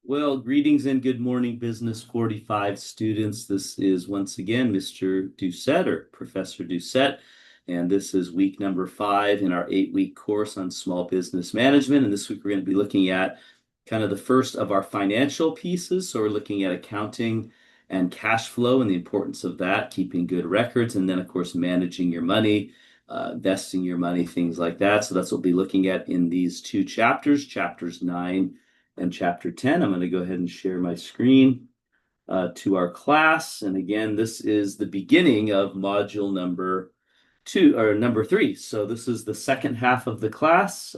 Well, greetings and good morning, Business 45 students. This is once again Mr. Doucette or Professor Doucette, and this is week number 5 in our 8-week course on small business management. And this week we're going to be looking at kind of the first of our financial pieces. So we're looking at accounting and cash flow and the importance of that, keeping good records, and then, of course, managing your money, investing your money, things like that. So that's what we'll be looking at in these two chapters, chapters 9 and chapter 10. I'm going to go ahead and share my screen to our class. And again, this is the beginning of module number 2 or number 3. So this is the second half of the class.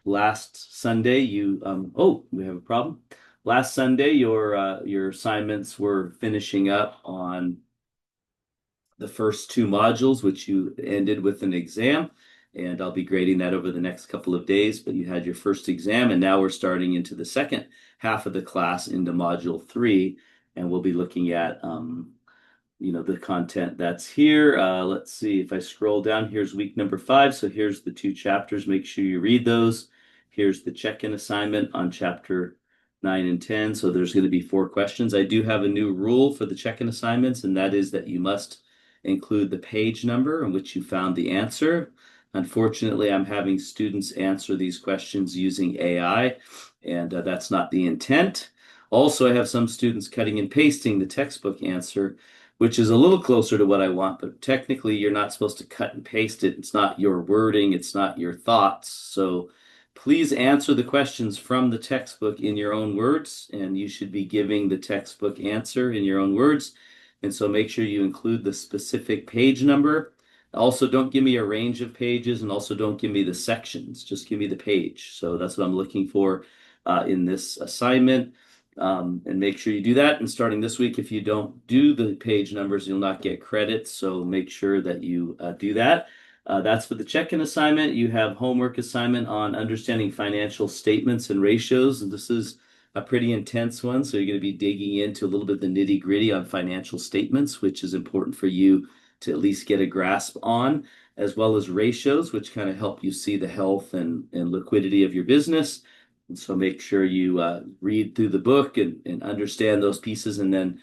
Last Sunday, we have a problem. Last Sunday, your assignments were finishing up on the first 2 modules, which you ended with an exam. And I'll be grading that over the next couple of days. But you had your first exam, and now we're starting into the second half of the class into module 3, and we'll be looking at the content that's here. Let's see if I scroll down. Here's week number 5. So here's the 2 chapters. Make sure you read those. Here's the check-in assignment on chapter 9 and 10. So there's going to be 4 questions. I do have a new rule for the check-in assignments, and that is that you must include the page number in which you found the answer. Unfortunately, I'm having students answer these questions using AI, and that's not the intent. Also, I have some students cutting and pasting the textbook answer, which is a little closer to what I want, but technically you're not supposed to cut and paste it. It's not your wording, it's not your thoughts. So please answer the questions from the textbook in your own words, and you should be giving the textbook answer in your own words. And so make sure you include the specific page number. Also, don't give me a range of pages, and also don't give me the sections. Just give me the page. So that's what I'm looking for in this assignment. And make sure you do that. And starting this week, if you don't do the page numbers, you'll not get credit. So make sure that you do that. That's for the check-in assignment. You have homework assignment on understanding financial statements and ratios. And this is a pretty intense one. So you're going to be digging into a little bit of the nitty-gritty on financial statements, which is important for you to at least get a grasp on, as well as ratios, which kind of help you see the health and liquidity of your business. And so make sure you read through the book and understand those pieces, and then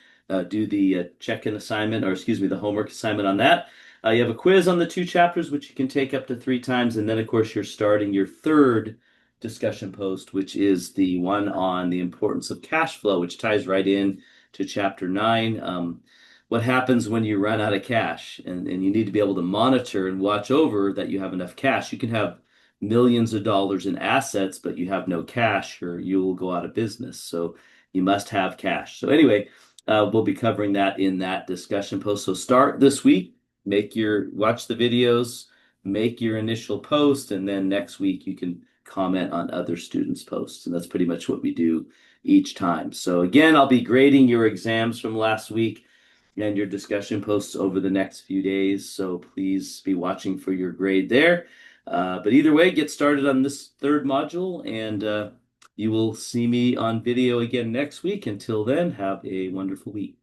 do the check-in assignment, or excuse me, the homework assignment on that. You have a quiz on the 2 chapters, which you can take up to 3 times. And then, of course, you're starting your 3rd discussion post, which is the one on the importance of cash flow, which ties right in to chapter 9. What happens when you run out of cash, and you need to be able to monitor and watch over that you have enough cash. You can have millions of dollars in assets, but you have no cash, or you will go out of business. So you must have cash. So anyway, we'll be covering that in that discussion post. So start this week, watch the videos, make your initial post, and then next week you can comment on other students' posts. And that's pretty much what we do each time. So again, I'll be grading your exams from last week and your discussion posts over the next few days. So please be watching for your grade there. But either way, get started on this 3rd module, and you will see me on video again next week. Until then, have a wonderful week.